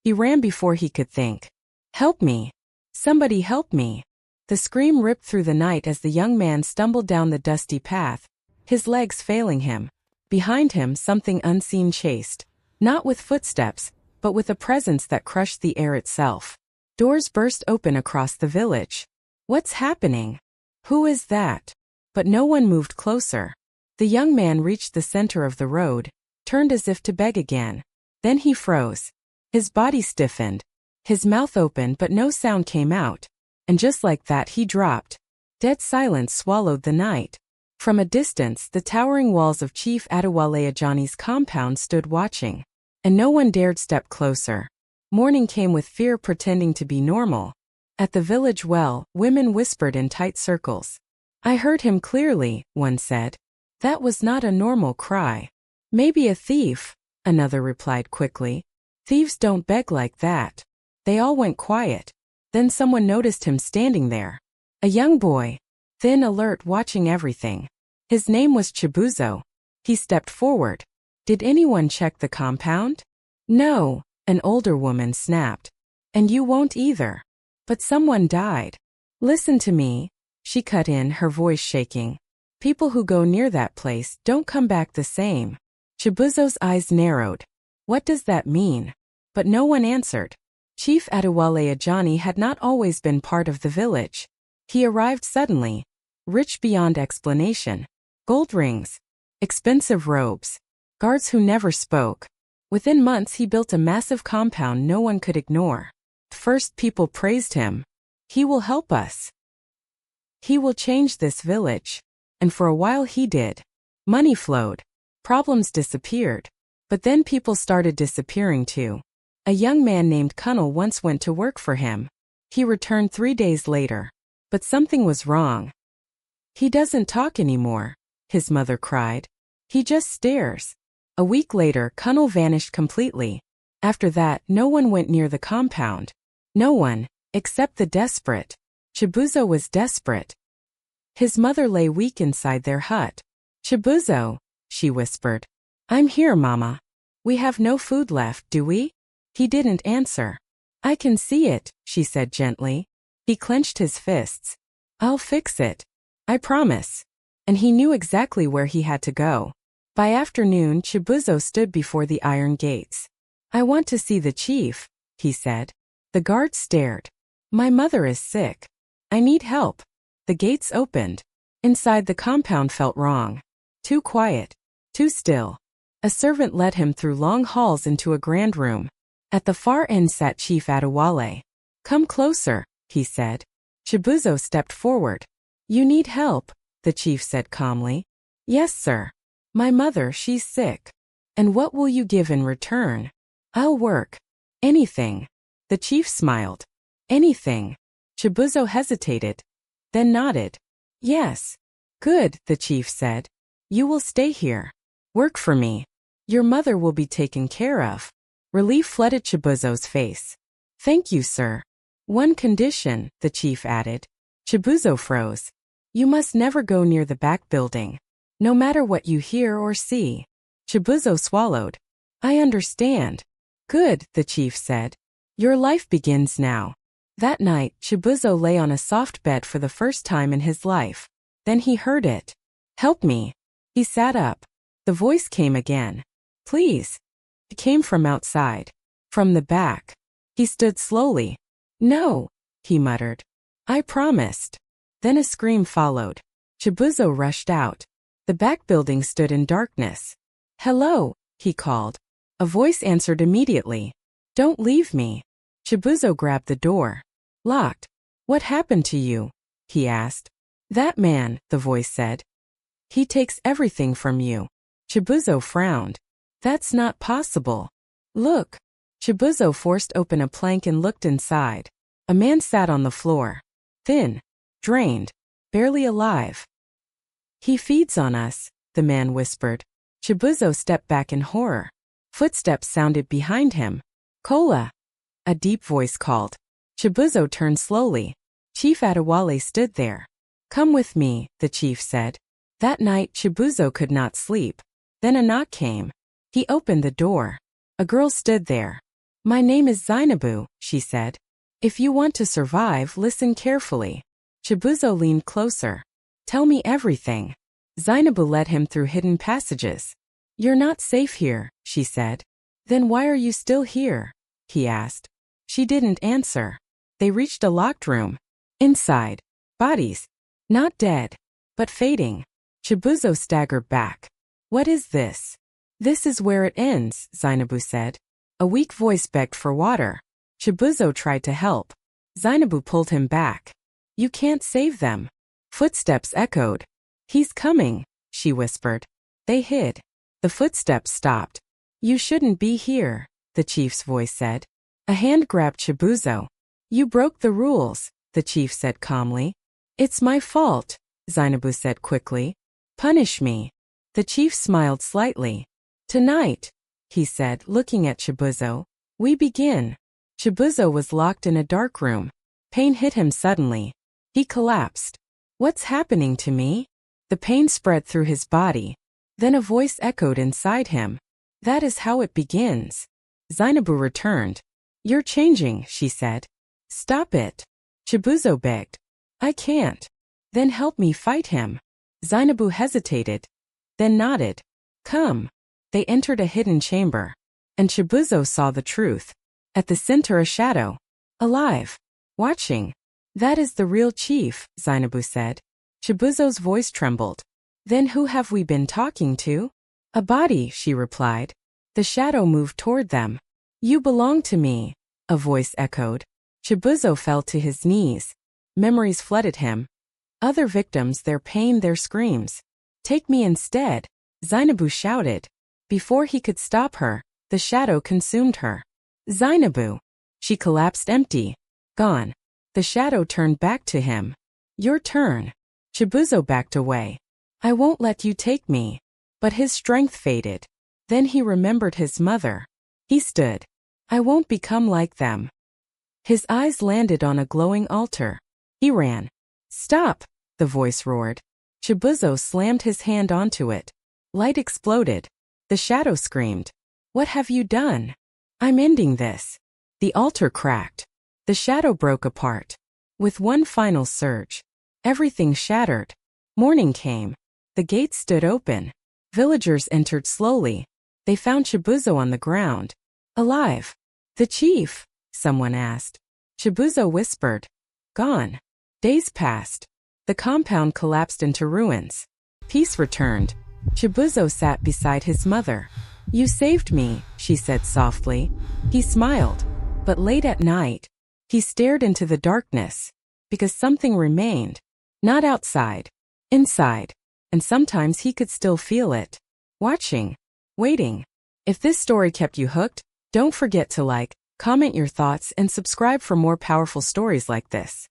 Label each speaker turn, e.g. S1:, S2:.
S1: He ran before he could think. Help me! Somebody help me! The scream ripped through the night as the young man stumbled down the dusty path, his legs failing him. Behind him something unseen chased, not with footsteps, but with a presence that crushed the air itself. Doors burst open across the village. What's happening? Who is that? But no one moved closer. The young man reached the center of the road, turned as if to beg again. Then he froze. His body stiffened. His mouth opened but no sound came out. And just like that he dropped. Dead silence swallowed the night. From a distance the towering walls of Chief Adewale Ajayi's compound stood watching. And no one dared step closer. Morning came with fear pretending to be normal. At the village well, women whispered in tight circles. I heard him clearly, one said. That was not a normal cry. Maybe a thief, another replied quickly. Thieves don't beg like that. They all went quiet. Then someone noticed him standing there. A young boy, thin, alert, watching everything. His name was Chibuzo. He stepped forward. Did anyone check the compound? No, an older woman snapped. And you won't either. But someone died. Listen to me, she cut in, her voice shaking. People who go near that place don't come back the same. Chibuzo's eyes narrowed. What does that mean? But no one answered. Chief Adewale Ajayi had not always been part of the village. He arrived suddenly, rich beyond explanation. Gold rings, expensive robes, guards who never spoke. Within months he built a massive compound no one could ignore. First people praised him. He will help us. He will change this village. And for a while he did. Money flowed. Problems disappeared. But then people started disappearing too. A young man named Kunal once went to work for him. He returned 3 days later. But something was wrong. He doesn't talk anymore, his mother cried. He just stares. A week later, Kunal vanished completely. After that, no one went near the compound. No one, except the desperate. Chibuzo was desperate. His mother lay weak inside their hut. Chibuzo, she whispered. I'm here, Mama. We have no food left, do we? He didn't answer. I can see it, she said gently. He clenched his fists. I'll fix it. I promise. And he knew exactly where he had to go. By afternoon, Chibuzo stood before the iron gates. I want to see the chief, he said. The guard stared. My mother is sick. I need help. The gates opened. Inside the compound felt wrong. Too quiet. Too still. A servant led him through long halls into a grand room. At the far end sat Chief Adewale. Come closer, he said. Chibuzo stepped forward. You need help, the chief said calmly. Yes, sir. My mother, she's sick. And what will you give in return? I'll work. Anything. The chief smiled. Anything. Chibuzo hesitated. Then nodded. Yes. Good, the chief said. You will stay here. Work for me. Your mother will be taken care of. Relief flooded Chibuzo's face. Thank you, sir. One condition, the chief added. Chibuzo froze. You must never go near the back building. No matter what you hear or see. Chibuzo swallowed. I understand. Good, the chief said. Your life begins now. That night, Chibuzo lay on a soft bed for the first time in his life. Then he heard it. Help me. He sat up. The voice came again. Please. It came from outside. From the back. He stood slowly. No, he muttered. I promised. Then a scream followed. Chibuzo rushed out. The back building stood in darkness. Hello, he called. A voice answered immediately. Don't leave me. Chibuzo grabbed the door. Locked. What happened to you? He asked. That man, the voice said. He takes everything from you. Chibuzo frowned. That's not possible. Look. Chibuzo forced open a plank and looked inside. A man sat on the floor. Thin. Drained. Barely alive. He feeds on us, the man whispered. Chibuzo stepped back in horror. Footsteps sounded behind him. Kola. A deep voice called. Chibuzo turned slowly. Chief Adewale stood there. Come with me, the chief said. That night Chibuzo could not sleep. Then a knock came. He opened the door. A girl stood there. My name is Zinaboo, she said. If you want to survive, listen carefully. Chibuzo leaned closer. Tell me everything. Zinaboo led him through hidden passages. You're not safe here, she said. Then why are you still here? He asked. She didn't answer. They reached a locked room. Inside, bodies. Not dead, but fading. Chibuzo staggered back. What is this? This is where it ends, Zinaboo said. A weak voice begged for water. Chibuzo tried to help. Zinaboo pulled him back. You can't save them. Footsteps echoed. He's coming, she whispered. They hid. The footsteps stopped. You shouldn't be here, the chief's voice said. A hand grabbed Chibuzo. You broke the rules, the chief said calmly. It's my fault, Zinaboo said quickly. Punish me. The chief smiled slightly. Tonight, he said, looking at Chibuzo, we begin. Chibuzo was locked in a dark room. Pain hit him suddenly. He collapsed. What's happening to me? The pain spread through his body. Then a voice echoed inside him. That is how it begins. Zinaboo returned. You're changing, she said. Stop it. Chibuzo begged. I can't. Then help me fight him. Zinaboo hesitated. Then nodded. Come. They entered a hidden chamber. And Chibuzo saw the truth. At the center a shadow. Alive. Watching. That is the real chief, Zinaboo said. Chibuzo's voice trembled. Then who have we been talking to? A body, she replied. The shadow moved toward them. You belong to me, a voice echoed. Chibuzo fell to his knees. Memories flooded him. Other victims, their pain, their screams. Take me instead, Zinaboo shouted. Before he could stop her, the shadow consumed her. Zinaboo. She collapsed empty. Gone. The shadow turned back to him. Your turn. Chibuzo backed away. I won't let you take me. But his strength faded. Then he remembered his mother. He stood. I won't become like them. His eyes landed on a glowing altar. He ran. Stop, the voice roared. Chibuzo slammed his hand onto it. Light exploded. The shadow screamed. What have you done? I'm ending this. The altar cracked. The shadow broke apart. With one final surge, everything shattered. Morning came. The gates stood open. Villagers entered slowly. They found Chibuzo on the ground. Alive. The chief, someone asked. Chibuzo whispered. Gone. Days passed. The compound collapsed into ruins. Peace returned. Chibuzo sat beside his mother. You saved me, she said softly. He smiled. But late at night, he stared into the darkness. Because something remained. Not outside. Inside. And sometimes he could still feel it. Watching. Waiting. If this story kept you hooked, don't forget to like, comment your thoughts, and subscribe for more powerful stories like this.